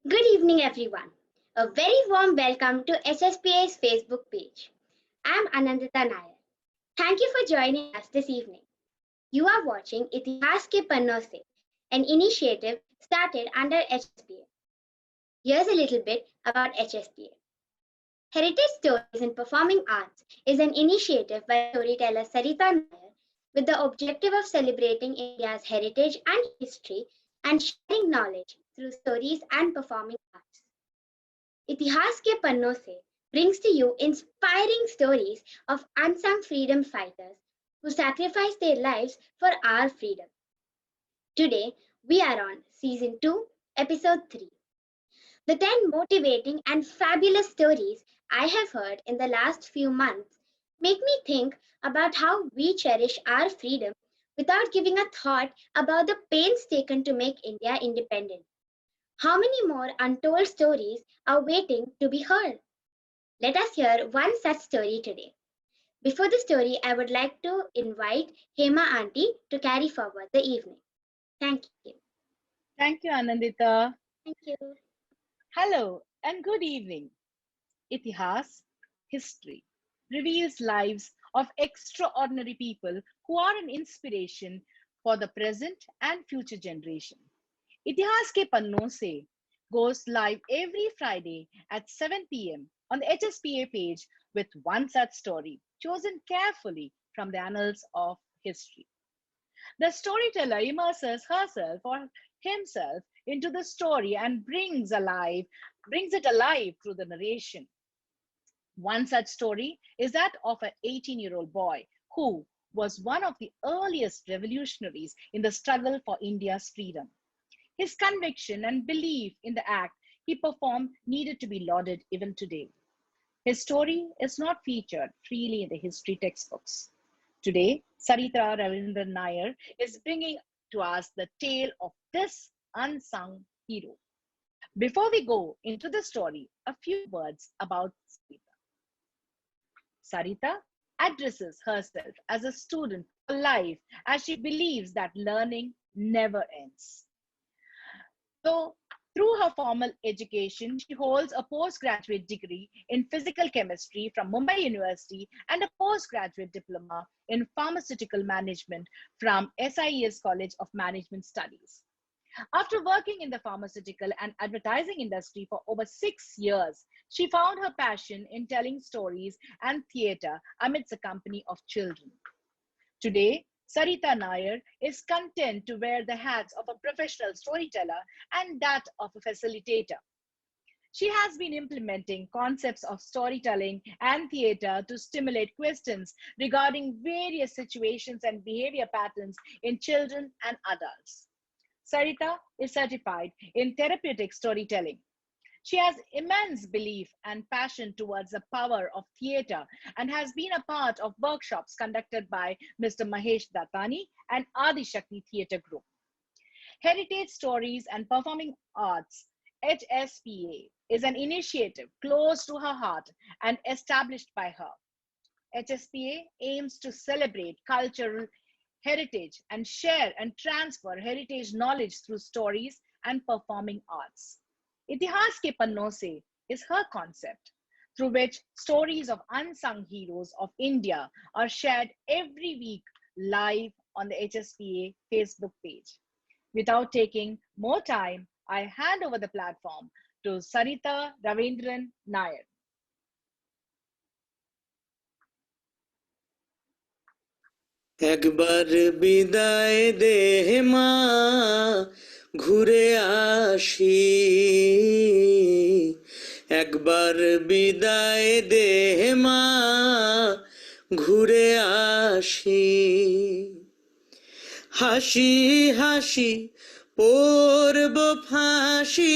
Good evening, everyone. A very warm welcome to HSPA's Facebook page. I'm Anandita Nair. Thank you for joining us this evening. You are watching Itihaas Ke Pannon Se, an initiative started under HSPA. Here's a little bit about HSPA. Heritage Stories in Performing Arts is an initiative by storyteller Sarita Nair with the objective of celebrating India's heritage and history and sharing knowledge through stories and performing arts. Itihaas Ke Pannon Se brings to you inspiring stories of unsung freedom fighters who sacrificed their lives for our freedom. Today, we are on Season 2, Episode 3. The 10 motivating and fabulous stories I have heard in the last few months make me think about how we cherish our freedom without giving a thought about the pains taken to make India independent. How many more untold stories are waiting to be heard? Let us hear one such story today. Before the story, I would like to invite Hema Auntie to carry forward the evening. Thank you. Thank you, Anandita. Thank you. Hello and good evening. Itihaas, history, reveals lives of extraordinary people who are an inspiration for the present and future generation. Itihaas Ke Pannon Se goes live every Friday at 7 p.m. on the HSPA page with one such story chosen carefully from the annals of history. The storyteller immerses herself or himself into the story and brings it alive through the narration. One such story is that of an 18-year-old boy who was one of the earliest revolutionaries in the struggle for India's freedom. His conviction and belief in the act he performed needed to be lauded even today. His story is not featured freely in the history textbooks. Today, Sarita Nair is bringing to us the tale of this unsung hero. Before we go into the story, a few words about Sarita. Sarita addresses herself as a student for life as she believes that learning never ends. So, through her formal education, she holds a postgraduate degree in physical chemistry from Mumbai University and a postgraduate diploma in pharmaceutical management from SIES College of Management Studies. After working in the pharmaceutical and advertising industry for over 6 years, she found her passion in telling stories and theatre amidst a company of children. Today, Sarita Nair is content to wear the hats of a professional storyteller and that of a facilitator. She has been implementing concepts of storytelling and theatre to stimulate questions regarding various situations and behavior patterns in children and adults. Sarita is certified in therapeutic storytelling. She has immense belief and passion towards the power of theatre and has been a part of workshops conducted by Mr. Mahesh Dattani and Adi Shakti Theatre Group. Heritage Stories and Performing Arts, HSPA, is an initiative close to her heart and established by her. HSPA aims to celebrate cultural heritage and share and transfer heritage knowledge through stories and performing arts. Itihaas Ke Pannon Se is her concept, through which stories of unsung heroes of India are shared every week live on the HSPA Facebook page. Without taking more time, I hand over the platform to Sarita Nair. একবার বিদায় দে মা ঘুরে আসি একবার বিদায় দে মা ঘুরে আসি হাসি হাসি পড়ব ফাঁসি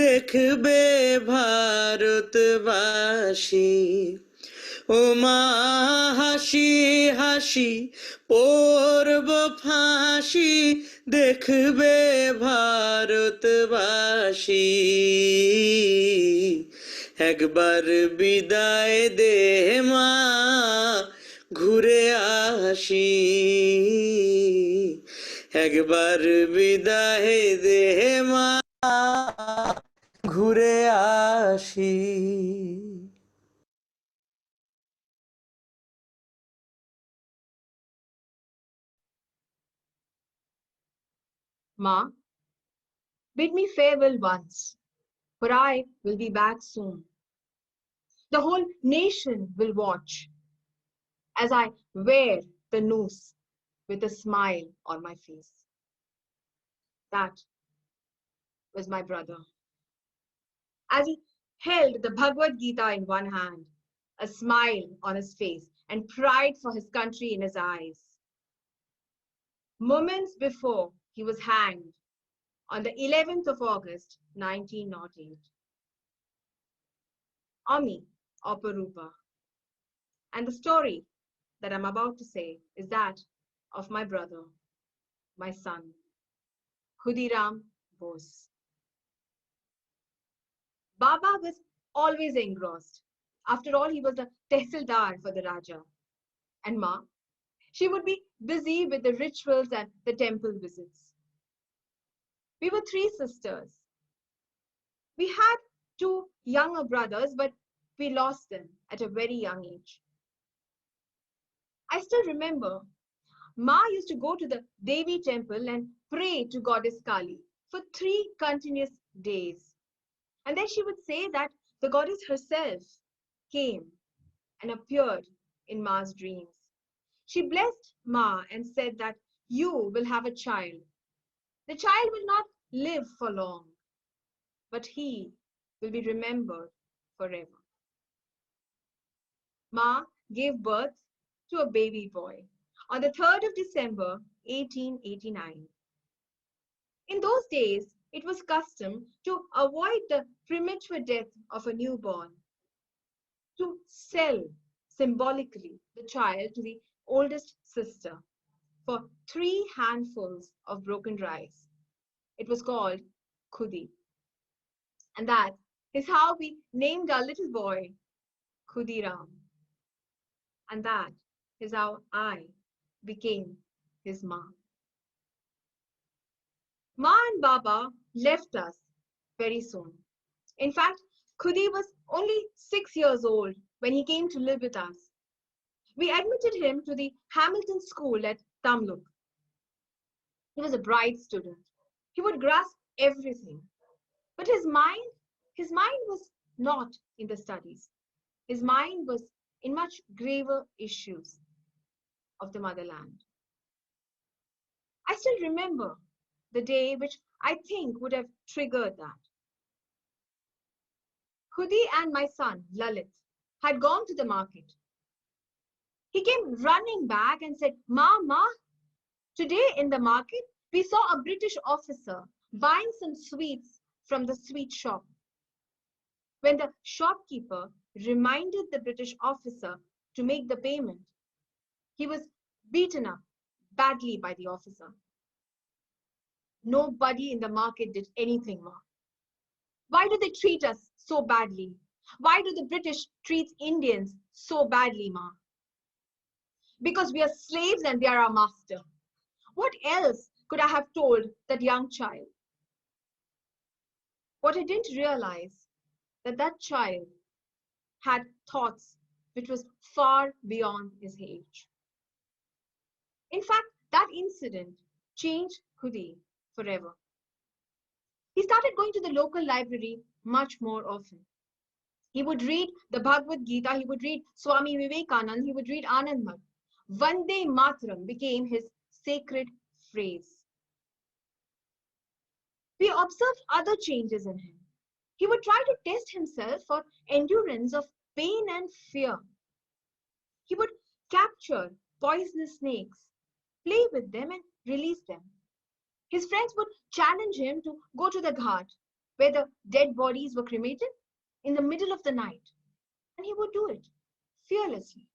দেখবে ভারতবাসী ও মা হাসি হাসি পড়ব ফাঁসি দেখবে ভারতবাসী একবার বিদায় দে মা ঘুরে আসি একবার বিদায় দে মা ঘুরে আসি Ma, bid me farewell once, for I will be back soon. The whole nation will watch as I wear the noose with a smile on my face. That was my brother. As he held the Bhagavad Gita in one hand, a smile on his face, and pride for his country in his eyes. Moments before he was hanged on the 11th of August, 1908. Ami Aparupa. And the story that I'm about to say is that of my brother, my son, Khudiram Bose. Baba was always engrossed. After all, he was the tehsildar for the Raja. And Ma, she would be busy with the rituals and the temple visits. We were three sisters. We had two younger brothers, but we lost them at a very young age. I still remember Ma used to go to the Devi temple and pray to goddess Kali for 3 continuous days. And then she would say that the goddess herself came and appeared in Ma's dreams. She blessed Ma and said that you will have a child. The child will not live for long, but he will be remembered forever. Ma gave birth to a baby boy on the 3rd of December, 1889. In those days, it was custom to avoid the premature death of a newborn, to sell symbolically the child to the oldest sister for 3 handfuls of broken rice. It was called Khudi. And that is how we named our little boy Khudiram. And that is how I became his mom. Ma and Baba left us very soon. In fact, Khudi was only 6 years old when he came to live with us. We admitted him to the Hamilton School at Tamluk. He was a bright student. He would grasp everything. But his mind was not in the studies. His mind was in much graver issues of the motherland. I still remember the day which I think would have triggered that. Khudi and my son, Lalit, had gone to the market. He came running back and said, Ma, today in the market, we saw a British officer buying some sweets from the sweet shop. When the shopkeeper reminded the British officer to make the payment, he was beaten up badly by the officer. Nobody in the market did anything, Ma. Why do they treat us so badly? Why do the British treat Indians so badly, Ma? Because we are slaves and they are our master. What else could I have told that young child? What I didn't realize that that child had thoughts which was far beyond his age. In fact, that incident changed Khudi forever. He started going to the local library much more often. He would read the Bhagavad Gita, he would read Swami Vivekananda, he would read Anandmat. Vande Mataram became his sacred phrase. We observed other changes in him. He would try to test himself for endurance of pain and fear. He would capture poisonous snakes, play with them and release them. His friends would challenge him to go to the ghat, where the dead bodies were cremated, in the middle of the night. And he would do it fearlessly.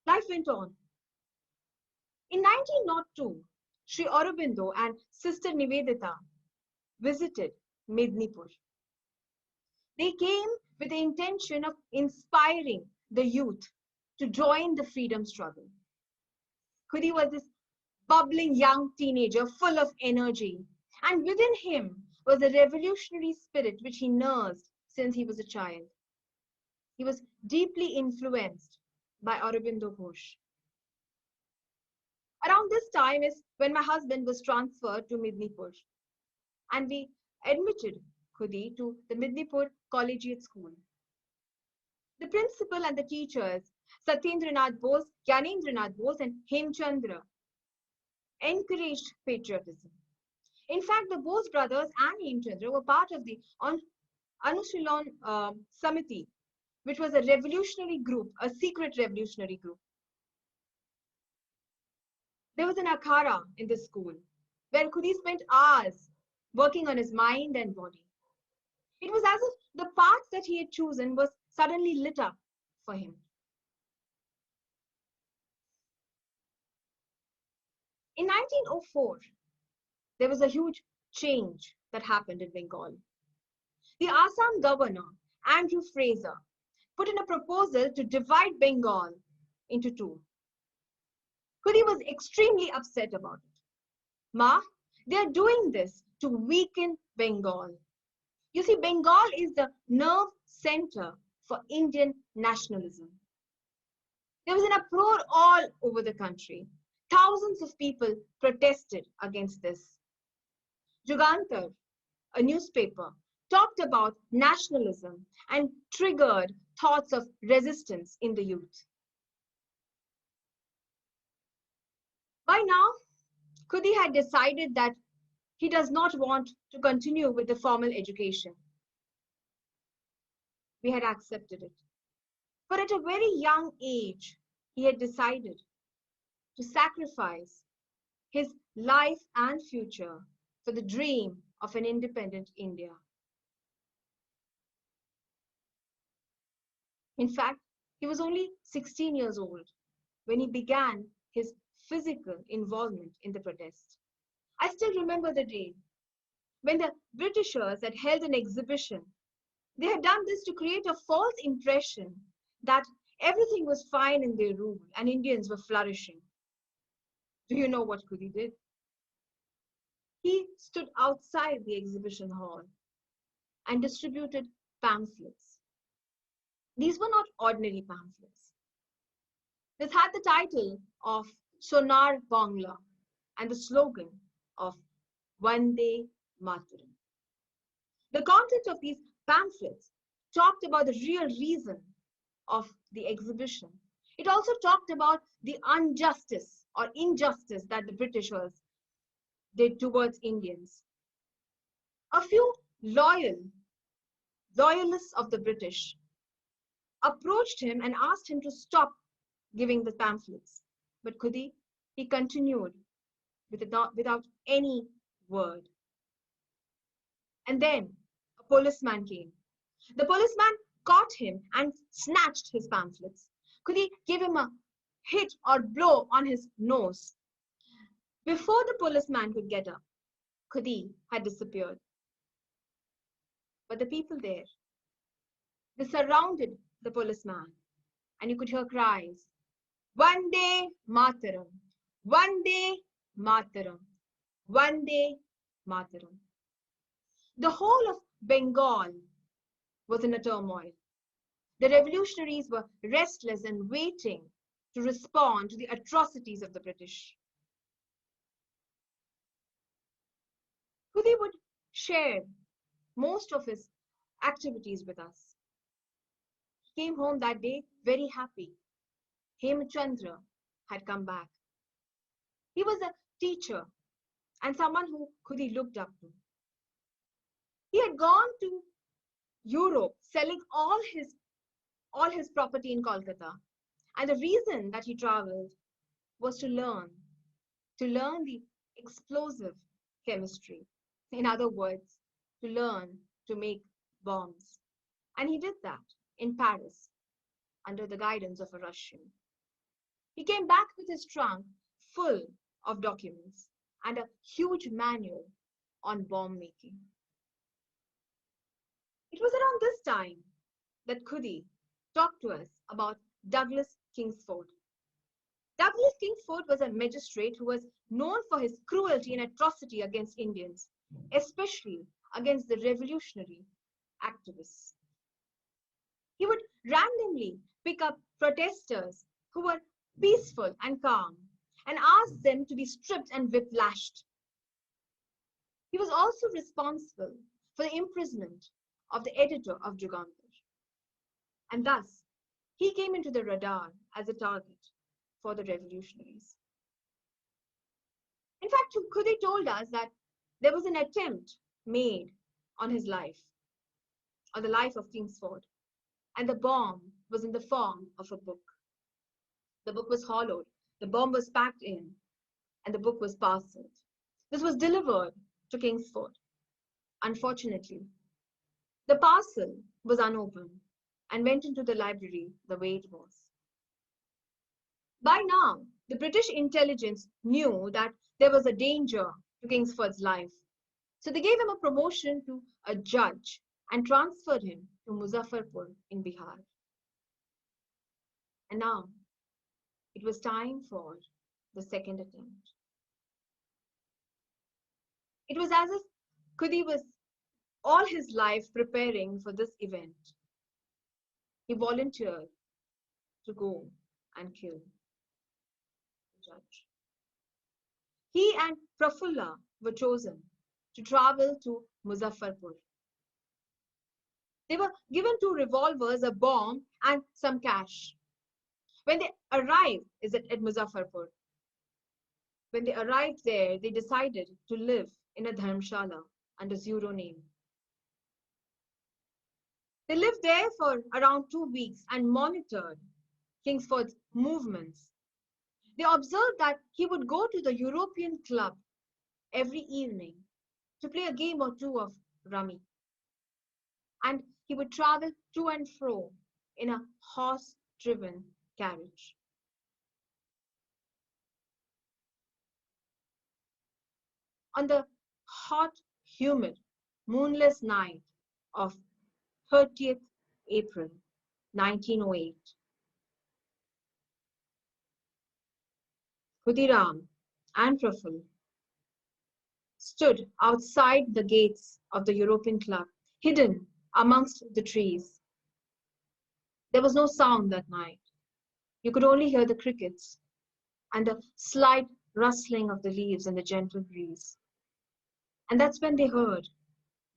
Life went on. In 1902, Sri Aurobindo and Sister Nivedita visited Mednipur. They came with the intention of inspiring the youth to join the freedom struggle. Khudi was this bubbling young teenager full of energy, and within him was a revolutionary spirit which he nursed since he was a child. He was deeply influenced by Aurobindo Ghosh. Around this time is when my husband was transferred to Midnipur, and we admitted Khudi to the Midnipur Collegiate School. The principal and the teachers, Satyendranath Bose, Gyanendranath Bose, and Hemchandra, encouraged patriotism. In fact, the Bose brothers and Hemchandra were part of the Anushilon Samiti, which was a revolutionary group, a secret revolutionary group. There was an akhara in the school where Khudi spent hours working on his mind and body. It was as if the path that he had chosen was suddenly lit up for him. In 1904, there was a huge change that happened in Bengal. The Assam governor, Andrew Fraser, put in a proposal to divide Bengal into two. Khudi was extremely upset about it. Ma, they are doing this to weaken Bengal. You see, Bengal is the nerve center for Indian nationalism. There was an uproar all over the country. Thousands of people protested against this. Jugantar, a newspaper, talked about nationalism and triggered thoughts of resistance in the youth. By now, Khudi had decided that he does not want to continue with the formal education. We had accepted it. But at a very young age, he had decided to sacrifice his life and future for the dream of an independent India. In fact, he was only 16 years old when he began his physical involvement in the protest. I still remember the day when the Britishers had held an exhibition. They had done this to create a false impression that everything was fine in their rule and Indians were flourishing. Do you know what Khudi did? He stood outside the exhibition hall and distributed pamphlets. These were not ordinary pamphlets. This had the title of Sonar Bangla and the slogan of Vande Mataram. The content of these pamphlets talked about the real reason of the exhibition. It also talked about the injustice that the Britishers did towards Indians. A few loyalists of the British approached him and asked him to stop giving the pamphlets. But Khudi, he continued without any word. And then a policeman came. The policeman caught him and snatched his pamphlets. Khudi gave him a hit or blow on his nose. Before the policeman could get up, Khudi had disappeared. But the people there, they surrounded the policeman, and you could hear cries, Vande Mataram, Vande Mataram, Vande Mataram. The whole of Bengal was in a turmoil. The revolutionaries were restless and waiting to respond to the atrocities of the British. Khudi would share most of his activities with us. He came home that day very happy. Hemchandra had come back. He was a teacher and someone who Khudi looked up to. He had gone to Europe selling all his property in Kolkata. And the reason that he traveled was to learn the explosive chemistry. In other words, to learn to make bombs. And he did that in Paris under the guidance of a Russian. He came back with his trunk full of documents and a huge manual on bomb making. It was around this time that Khudi talked to us about Douglas Kingsford. Douglas Kingsford was a magistrate who was known for his cruelty and atrocity against Indians, especially against the revolutionary activists. He would randomly pick up protesters who were peaceful and calm and ask them to be stripped and whiplashed. He was also responsible for the imprisonment of the editor of Jugantar. And thus, he came into the radar as a target for the revolutionaries. In fact, Khudi told us that there was an attempt made on his life, on the life of Kingsford, and the bomb was in the form of a book. The book was hollowed, the bomb was packed in, and the book was parceled. This was delivered to Kingsford. Unfortunately, the parcel was unopened and went into the library the way it was. By now, the British intelligence knew that there was a danger to Kingsford's life. So they gave him a promotion to a judge and transferred him to Muzaffarpur in Bihar. And now, it was time for the second attempt. It was as if Khudi was all his life preparing for this event. He volunteered to go and kill the judge. He and Prafulla were chosen to travel to Muzaffarpur. They were given 2 revolvers, a bomb, and some cash. When they arrived at Muzaffarpur, when they arrived there, they decided to live in a dharmshala under pseudo name. They lived there for around 2 weeks and monitored Kingsford's movements. They observed that he would go to the European club every evening to play a game or 2 of rummy. And he would travel to and fro in a horse-driven carriage. On the hot, humid, moonless night of 30th April 1908, Khudiram and Praful stood outside the gates of the European club, hidden amongst the trees. There was no sound that night. You could only hear the crickets and the slight rustling of the leaves in the gentle breeze. And that's when they heard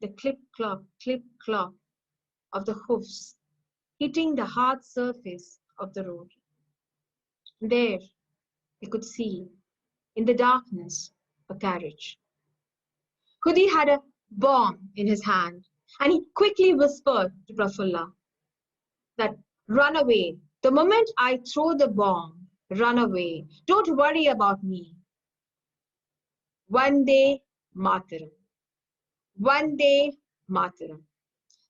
the clip-clop of the hoofs hitting the hard surface of the road. There, they could see, in the darkness, a carriage. Khudi had a bomb in his hand, and he quickly whispered to Prafulla that, "Run away. The moment I throw the bomb, run away. Don't worry about me. Vande Mataram. Vande Mataram."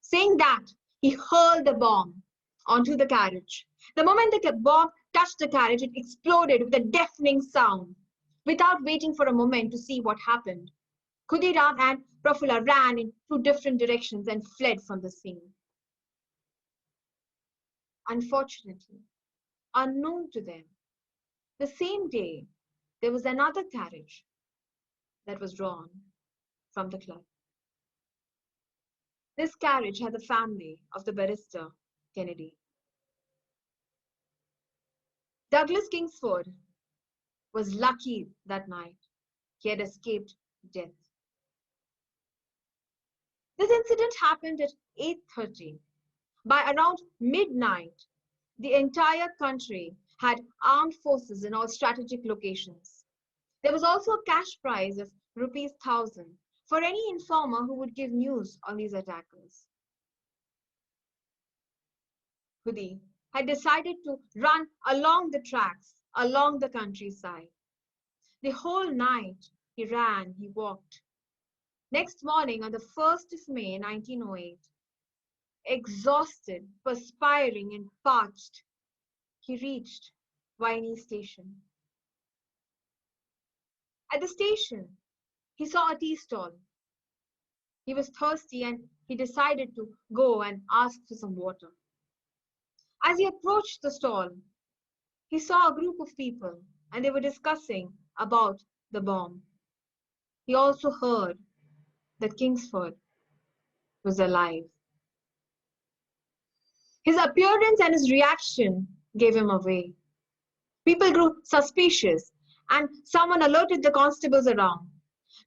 Saying that, he hurled the bomb onto the carriage. The moment the bomb touched the carriage, it exploded with a deafening sound. Without waiting for a moment to see what happened, Khudiram and Prafulla ran in 2 different directions and fled from the scene. Unfortunately, unknown to them, the same day, there was another carriage that was drawn from the club. This carriage had the family of the barrister Kennedy. Douglas Kingsford was lucky that night. He had escaped death. This incident happened at 8:30. By around midnight, the entire country had armed forces in all strategic locations. There was also a cash prize of ₹1,000 for any informer who would give news on these attackers. Khudi had decided to run along the tracks, along the countryside. The whole night he ran, he walked. Next morning, on the 1st of May 1908, exhausted, perspiring and parched, he reached Vaini station. At the station, he saw a tea stall. He was thirsty and he decided to go and ask for some water. As he approached the stall, he saw a group of people and they were discussing about the bomb. He also heard that Kingsford was alive. His appearance and his reaction gave him away. People grew suspicious and someone alerted the constables around.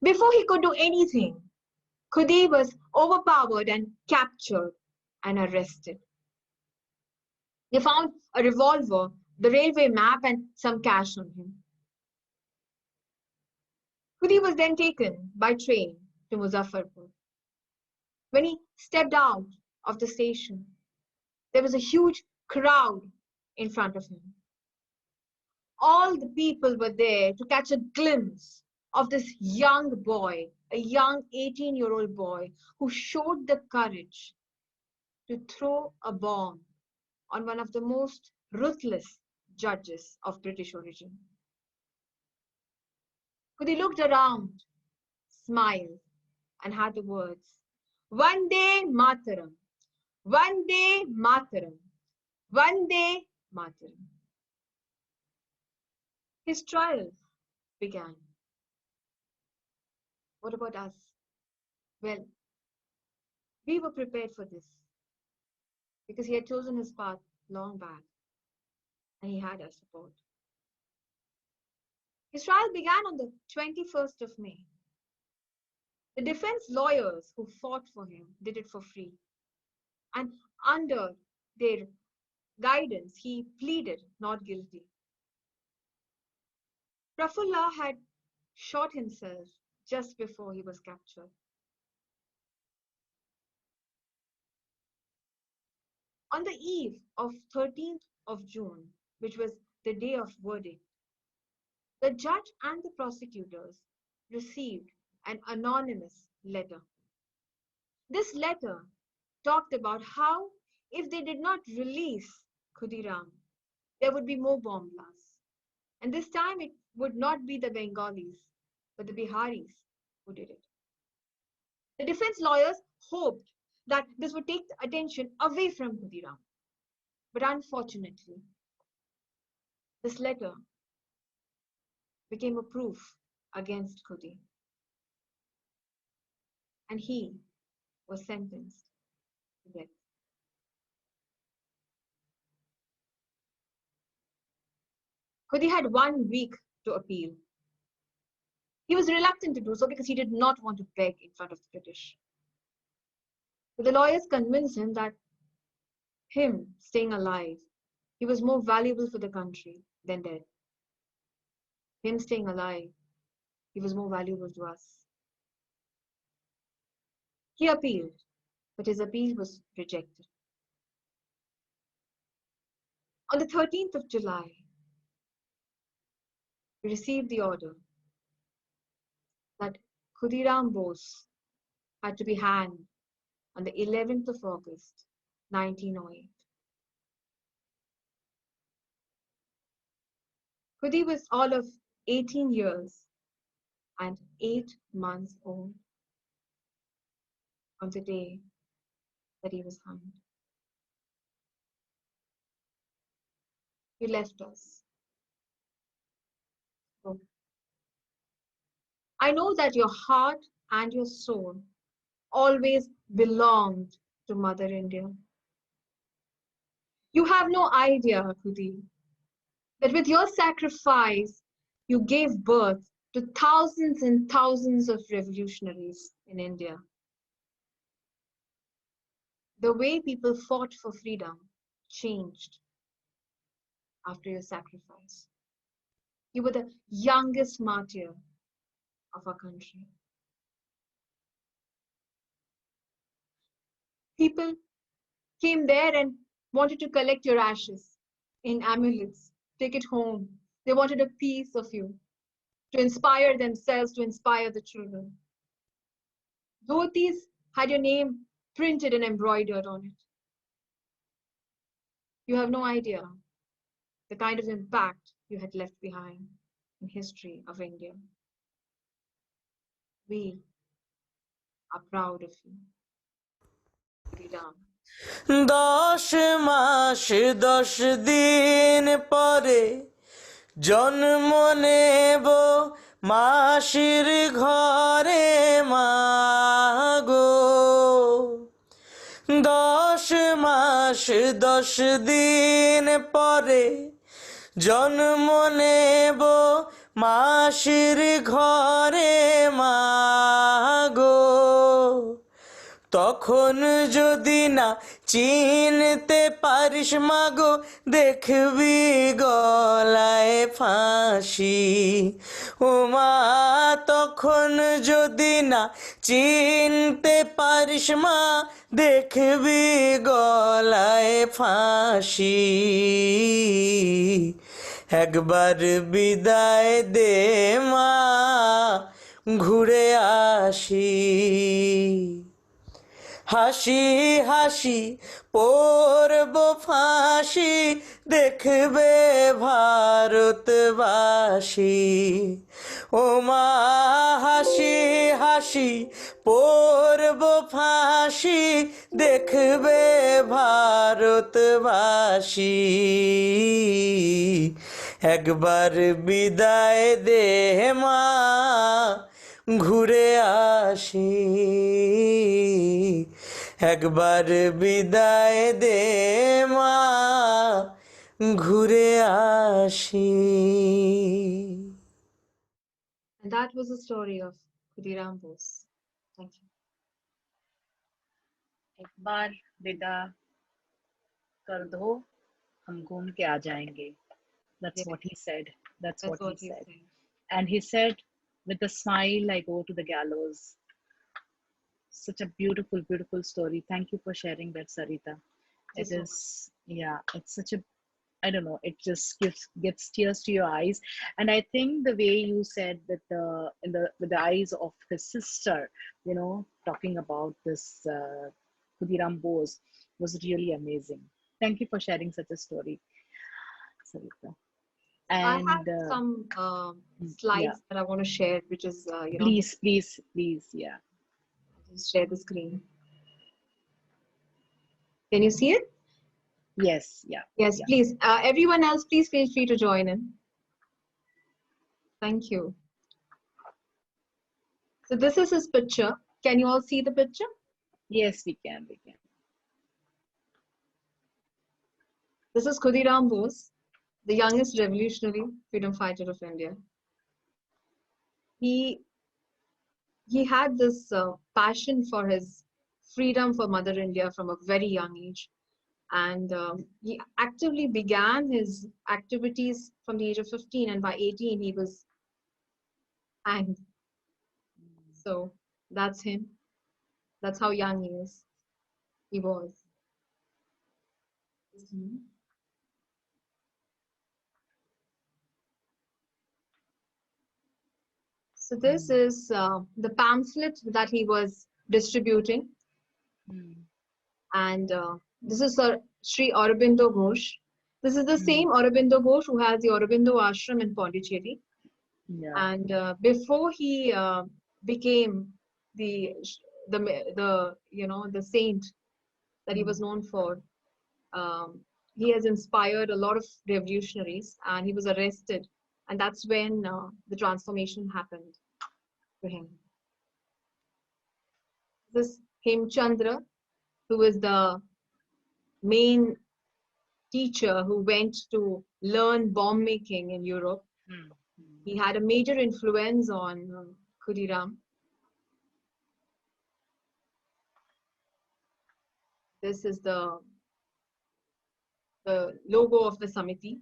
Before he could do anything, Khudi was overpowered and captured and arrested. They found a revolver, the railway map, and some cash on him. Khudi was then taken by train to Muzaffarpur. When he stepped out of the station, there was a huge crowd in front of him. All the people were there to catch a glimpse of this young boy, a young 18-year-old boy who showed the courage to throw a bomb on one of the most ruthless judges of British origin. Khudi looked around, smiled, and had the words, Vande Mataram, Vande Mataram, Vande Mataram. His trial began. What about us? Well, we were prepared for this because he had chosen his path long back and he had our support. His trial began on the 21st of May. The defense lawyers who fought for him did it for free. And under their guidance, he pleaded not guilty. Prafullah had shot himself just before he was captured. On the eve of 13th of June, which was the day of verdict, the judge and the prosecutors received an anonymous letter. This letter talked about how if they did not release Khudiram, there would be more bomb blasts. And this time it would not be the Bengalis, but the Biharis who did it. The defense lawyers hoped that this would take the attention away from Khudiram. But unfortunately, this letter became a proof against Khudi. And he was sentenced to death. Khudi had 1 week to appeal. He was reluctant to do so because he did not want to beg in front of the British. But the lawyers convinced him that him staying alive, he was more valuable for the country than dead. Him staying alive, he was more valuable to us. He appealed, but his appeal was rejected. On the 13th of July, we received the order that Khudiram Bose had to be hanged on the 11th of August, 1908. Khudi was all of 18 years and 8 months old on the day that he was hanged. He left us. So, I know that your heart and your soul always belonged to Mother India. You have no idea, Khudi, that with your sacrifice, you gave birth to thousands and thousands of revolutionaries in India. The way people fought for freedom changed after your sacrifice. You were the youngest martyr of our country. People came there and wanted to collect your ashes in amulets, take it home. They wanted a piece of you to inspire themselves, to inspire the children. Dhotis had your name printed and embroidered on it. You have no idea the kind of impact you had left behind in history of India. We are proud of you. Khudiram. 10 মাস 10 দিন পরে জন্ম নেব মাসির ঘরে মাগো। 10 মাস 10 দিন পরে জন্ম নেব মাসির ঘরে মাগো। তখন যদি না চিনতে পারিস মাগো, দেখবি গলায় ফাঁসি। ও মা, তখন যদি না চিনতে পারিস মা, দেখবি গলায় ফাঁসি। একবার বিদায় দে মা, ঘুরে আসি। হাসি হাসি পড়ব ফাঁসি, দেখবে ভারতবাসী। ও মা, হাসি হাসি পড়ব ফাঁসি, দেখবে ভারতবাসী। একবার বিদায় দে মা, ঘুরে আসি। একবার বিদায় দে মা, ঘুরে আসি। And that was the story of Khudiram Bose. Thank you. एक बार विदा कर दो, हम घूम के आ जाएंगे. That's Yeah. what he said. That's That's what he said. said. And he said, with a smile, I go to the gallows. Such a beautiful, beautiful story. Thank you for sharing that, Sarita. Thank you so much. Yeah, it's such a, I don't know, it just gets tears to your eyes. And I think the way you said that with the eyes of his sister, you know, talking about this Khudiram Bose was really amazing. Thank you for sharing such a story, Sarita. I And have some slides yeah. that I want to share, which is, Please, yeah. Just share the screen. Can you see it? Yes, yeah. Yes, yeah. please. Everyone else, please feel free to join in. Thank you. So this is his picture. Can you all see the picture? Yes, we can. This is Khudiram Bose, the youngest revolutionary freedom fighter of India. He had this passion for his freedom for Mother India from a very young age. And he actively began his activities from the age of 15, and by 18 he was hanged. So that's him. That's how young he was. So this is the pamphlet that he was distributing. And this is Sri Aurobindo Ghosh. This is the same Aurobindo Ghosh who has the Aurobindo Ashram in Pondicherry. Yeah. And before he became the saint that he was known for, he has inspired a lot of revolutionaries, and he was arrested, and that's when the transformation happened to him. This is Hemchandra, who is the main teacher who went to learn bomb making in Europe. He had a major influence on Khudiram. This is the logo of the Samiti.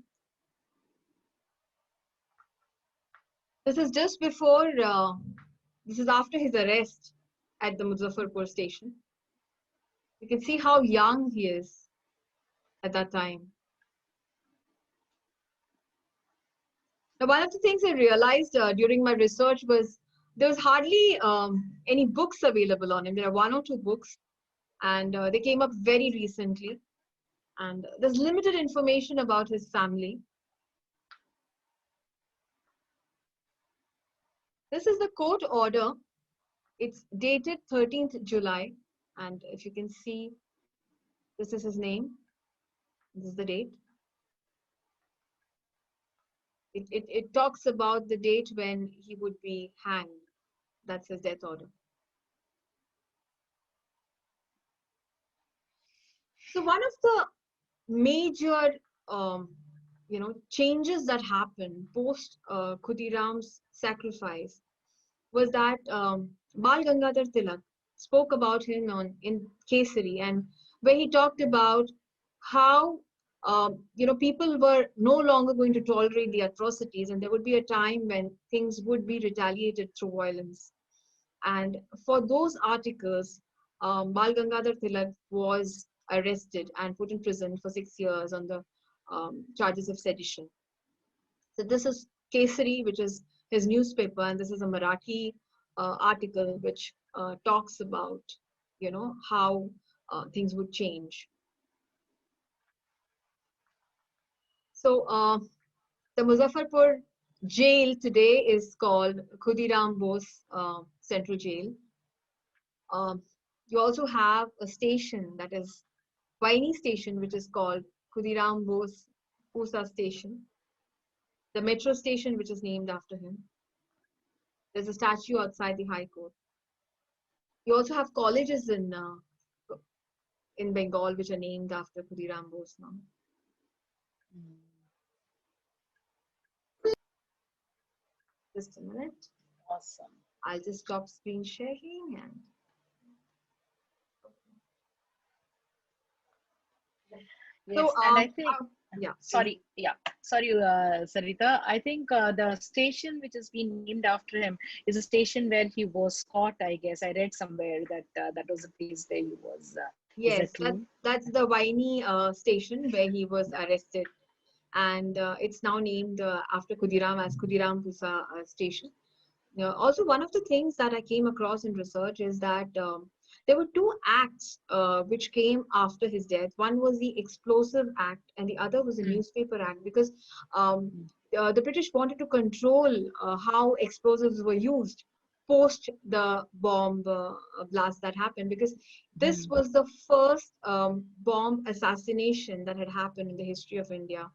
This is just before, this is after his arrest at the Muzaffarpur station. You can see how young he is at that time. Now, one of the things I realized during my research was there was hardly any books available on him. There are 1 or 2 books, and they came up very recently. And there's limited information about his family. This is the court order It's dated 13th July, and if you can see, this is his name. This is the date. It talks about the date when he would be hanged. That's his death order. So one of the major changes that happened post Khudiram's sacrifice was that Bal Gangadhar Tilak spoke about him in Kesari, and where he talked about how people were no longer going to tolerate the atrocities, and there would be a time when things would be retaliated through violence. And for those articles, Bal Gangadhar Tilak was arrested and put in prison for 6 years on the charges of sedition. So this is Kesari, which is his newspaper, and this is a Marathi article which talks about, how things would change. So the Muzaffarpur jail today is called Khudiram Bose Central Jail. You also have a station, that is Vaini station, which is called Khudiram Bose Pusa station. The metro station, which is named after him. There's a statue outside the High Court. You also have colleges in Bengal which are named after Khudiram Bose now. Just a minute. Awesome. I'll just stop screen sharing and. Yes, So, and I think, yeah. sorry, Sarita, I think the station which has been named after him is a station where he was caught, I guess. I read somewhere that that was a place where he was. Yes, that's the Vaini station where he was arrested. And it's now named after Khudiram as Khudiram Pusa station. Also, one of the things that I came across in research is that there were two acts which came after his death. One was the Explosive Act, and the other was the Newspaper Act, because the British wanted to control how explosives were used post the bomb blast that happened, because this was the first bomb assassination that had happened in the history of India.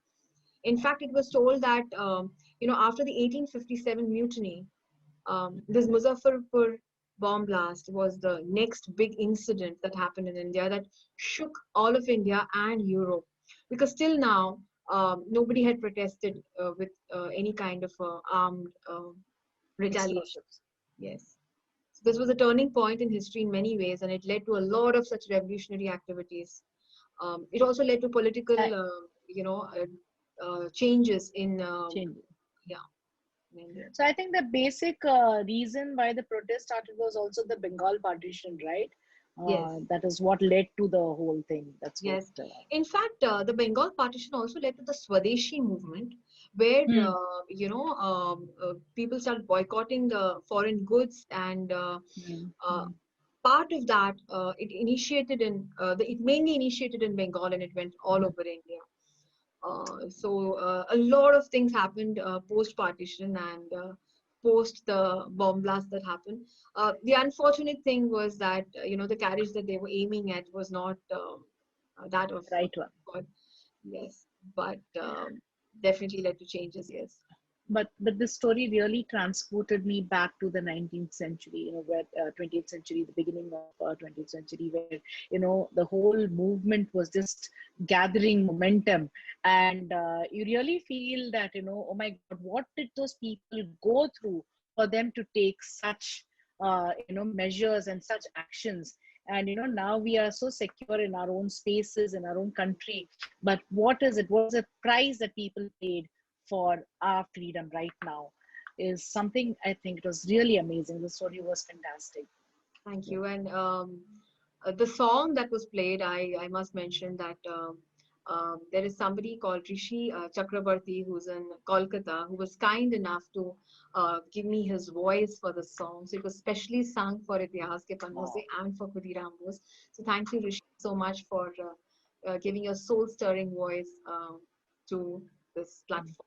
In fact, it was told that after the 1857 mutiny, this Muzaffarpur bomb blast was the next big incident that happened in India that shook all of India and Europe, because till now nobody had protested with any kind of armed retaliation. Yes. So this was a turning point in history in many ways, and it led to a lot of such revolutionary activities. It also led to political, changes in So I think the basic reason why the protest started was also the Bengal partition, right? Yes. That is what led to the whole thing. That's yes. What, in fact, the Bengal partition also led to the Swadeshi movement, where people started boycotting the foreign goods, and part of that it mainly initiated in Bengal, and it went all over India. So a lot of things happened post partition and post the bomb blast that happened. The unfortunate thing was that the carriage that they were aiming at was not that of right one. God. Yes, but definitely led to changes. Yes. But this story really transported me back to the 19th century, where 20th century, the beginning of 20th century, where the whole movement was just gathering momentum, and you really feel that oh my God, what did those people go through for them to take such measures and such actions? And now we are so secure in our own spaces, in our own country, but what is it? What is the price that people paid for our freedom right now is something I think it was really amazing. The story was fantastic. Thank you. And the song that was played, I must mention that there is somebody called Rishi Chakrabarti, who's in Kolkata, who was kind enough to give me his voice for the song. So it was specially sung for Itihaas Ke Pannon Se and for Khudiram Bose. So thank you, Rishi, so much for giving your soul-stirring voice to this platform.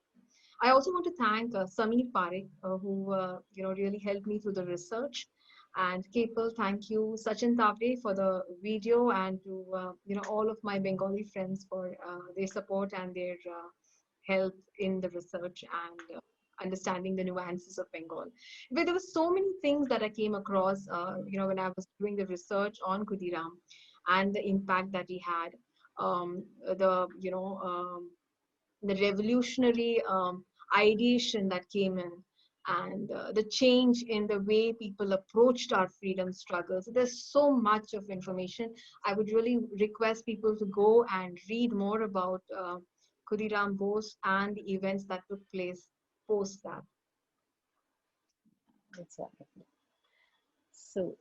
I also want to thank Sameer Parekh, who really helped me through the research, And Kepal, thank you, Sachin Tavde, for the video, and to all of my Bengali friends for their support and their help in the research and understanding the nuances of Bengal. But there were so many things that I came across, when I was doing the research on Khudiram and the impact that he had. The the revolutionary ideation that came in, and the change in the way people approached our freedom struggles. There's so much of information. I would really request people to go and read more about Khudiram Bose and the events that took place post that. That's wonderful. So,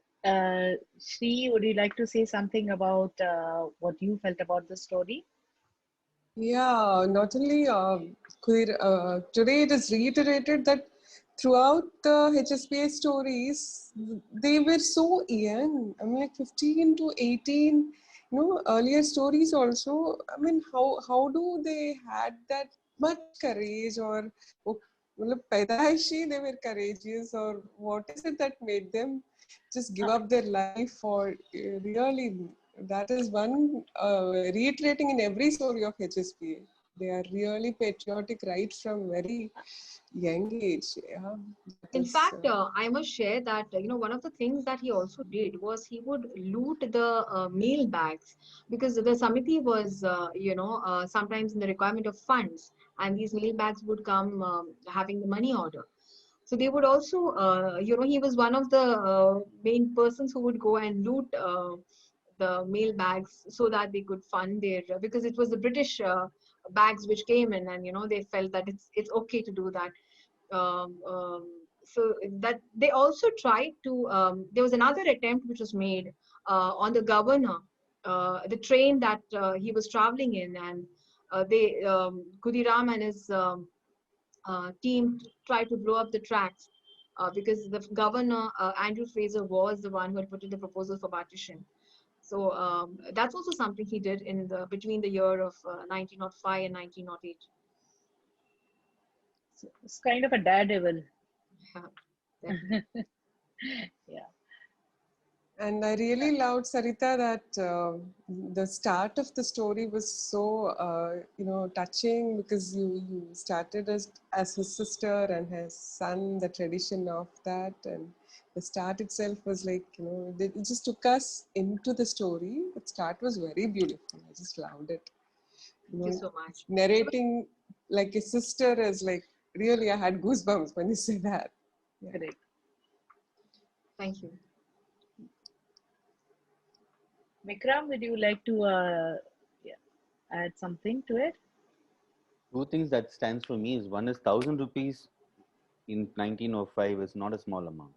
Shri, would you like to say something about what you felt about the story? Yeah, not only today it is reiterated that throughout the HSPA stories, they were so young. I mean, like 15 to 18, earlier stories also. I mean, how do they had that much courage, or मतलब पैदाइशी they were courageous, or what is it that made them just give up their life, or really that is one reiterating in every story of HSPA. They are really patriotic right from very young age. Yeah, that In is, fact, I must share that one of the things that he also did was he would loot the mail bags, because the Samiti was sometimes in the requirement of funds, and these mail bags would come having the money order. So they would also, he was one of the main persons who would go and loot the mail bags so that they could fund their, because it was the British bags which came in, and they felt that it's okay to do that. Um, um, so that they also tried to. There was another attempt which was made on the governor, the train that he was traveling in, and Khudiram and his team tried to blow up the tracks because the governor, Andrew Fraser, was the one who had put in the proposal for partition. So that's also something he did in the between the year of 1905 and 1908. It's kind of a daredevil. Yeah, Yeah, and I really loved, Sarita, that the start of the story was so touching, because you started as his sister and his son, the tradition of that, and the start itself was like, it just took us into the story. The start was very beautiful. I just loved it. thank you so much. Narrating like a sister is like, really, I had goosebumps when you say that. Yeah. correct. Thank you. Vikram, would you like to add something to it? Two things that stands for me is, one is 1,000 rupees in 1905 is not a small amount.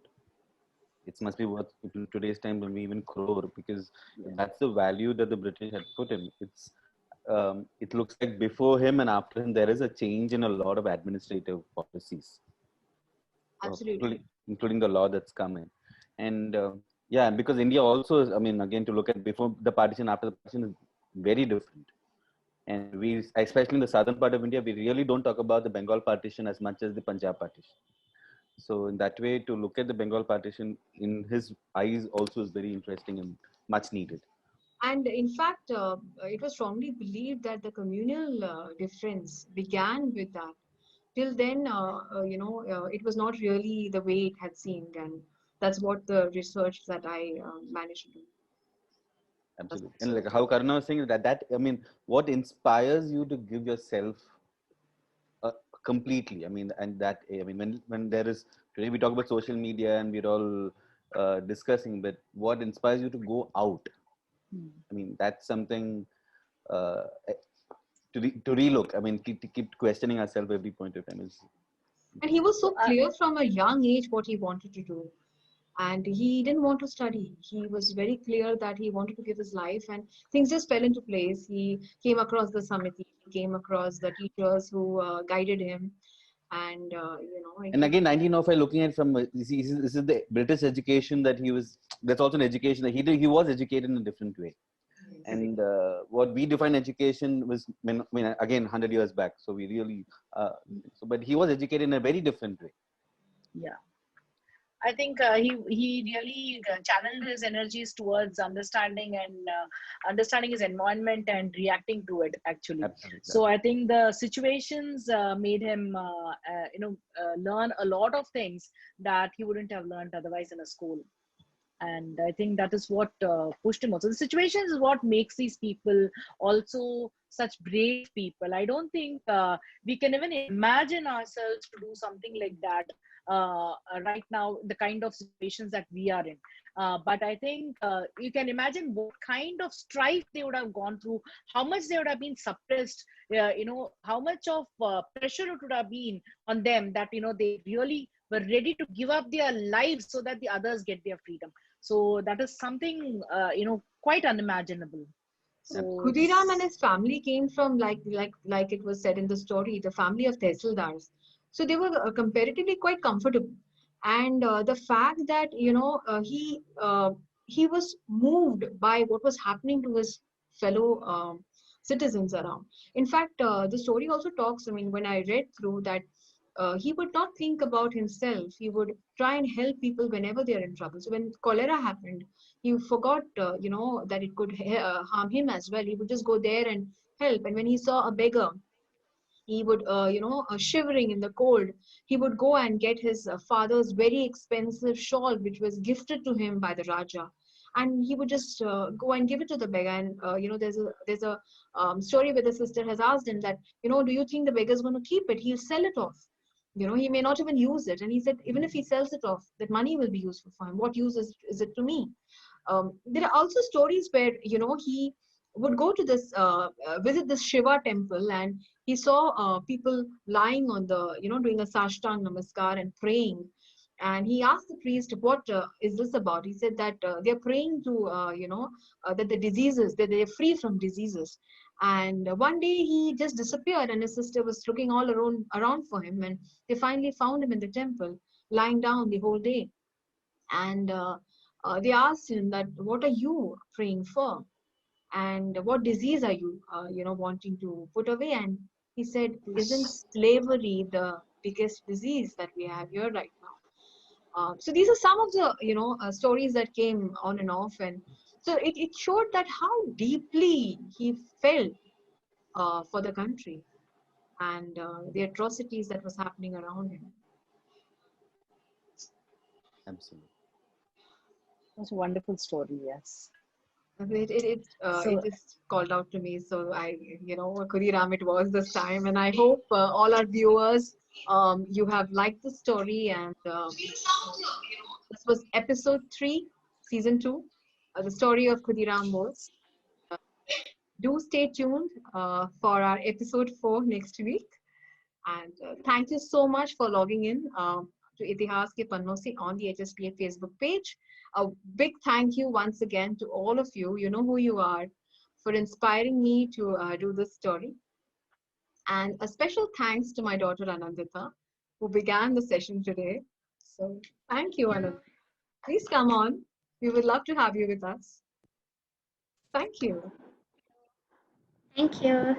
It must be worth in today's time maybe even crore, because that's the value that the British had put in. It looks like before him and after him there is a change in a lot of administrative policies, Absolutely. including the law that's coming. And yeah, because India also is, I mean, again, to look at before the partition, after the partition is very different. And we, especially in the southern part of India, we really don't talk about the Bengal partition as much as the Punjab partition. So in that way, to look at the Bengal partition in his eyes also is very interesting and much needed. And in fact, it was strongly believed that the communal difference began with that. Till then, it was not really the way it had seemed, and that's what the research that I managed to do. Absolutely. And like how Karna was saying, that I mean, what inspires you to give yourself completely? I mean, and that, I mean, when there is, today we talk about social media and we're all discussing, but what inspires you to go out? I mean, that's something uh, to relook. I mean, to keep questioning ourselves every point of time is. And he was so clear from a young age what he wanted to do. And he didn't want to study. He was very clear that he wanted to give his life, and things just fell into place. He came across the Samiti, he came across the teachers who guided him. And, And again, 1905, looking at from, this is the British education that he was, that's also an education that he was educated in a different way. And what we define education was, I mean, again, 100 years back. So we really, but he was educated in a very different way. Yeah. I think he really channeled his energies towards understanding his environment and reacting to it actually. Absolutely. So I think the situations made him learn a lot of things that he wouldn't have learned otherwise in a school. And I think that is what pushed him also. The situations is what makes these people also such brave people. I don't think we can even imagine ourselves to do something like that right now, the kind of situations that we are in. But I think you can imagine what kind of strife they would have gone through, how much they would have been suppressed, how much of pressure it would have been on them, that they really were ready to give up their lives so that the others get their freedom. So that is something quite unimaginable. So Khudiram and his family came from, like it was said in the story, the family of tehsildars. So they were comparatively quite comfortable. And the fact that he was moved by what was happening to his fellow citizens around. In fact, the story also talks. I mean, when I read through that, he would not think about himself. He would try and help people whenever they are in trouble. So when cholera happened, he forgot, that it could harm him as well. He would just go there and help. And when he saw a beggar, he would, shivering in the cold, he would go and get his father's very expensive shawl, which was gifted to him by the Raja. And he would just go and give it to the beggar. And, there's a story where the sister has asked him that, do you think the beggar's going to keep it? He'll sell it off. He may not even use it. And he said, even if he sells it off, that money will be useful for him. What use is it to me? There are also stories where, he would go to this, visit this Shiva temple, and he saw people lying on the, doing a Sashtang Namaskar and praying. And he asked the priest, what is this about? He said that they're praying to, that the diseases, that they're free from diseases. And one day he just disappeared, and his sister was looking all around for him. And they finally found him in the temple, lying down the whole day. And they asked him that, what are you praying for? And what disease are you, wanting to put away? And he said, isn't slavery the biggest disease that we have here right now? So these are some of the, stories that came on and off. And so it showed that how deeply he felt for the country and the atrocities that was happening around him. Absolutely. That's a wonderful story, yes. It just called out to me. So Khudiram it was this time. And I hope all our viewers, you have liked the story. And this was episode 3, season 2, the story of Khudiram Bose. Do stay tuned for our episode 4 next week. And thank you so much for logging in to Itihaas Ke Pannon Se on the HSPA Facebook page. A big thank you once again to all of you. You know who you are, for inspiring me to do this story. And a special thanks to my daughter Anandita, who began the session today. So thank you, Anandita. Please come on. We would love to have you with us. Thank you. Thank you.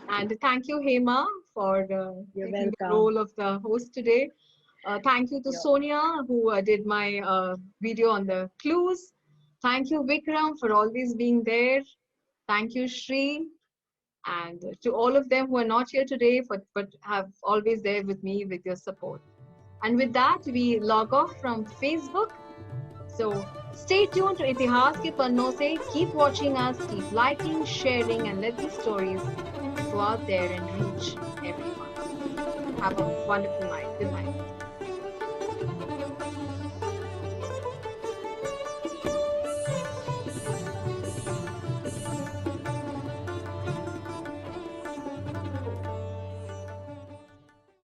And thank you, Hema, for You're taking the welcome. role of the host today. Thank you to Sonia, who did my video on the clues. Thank you, Vikram, for always being there. Thank you, Shri. And to all of them who are not here today, but have always there with me with your support. And with that, we log off from Facebook. So stay tuned to Itihaas Ke Pannon Se. Keep watching us, keep liking, sharing, and let these stories go out there and reach everyone. Have a wonderful night. Good night.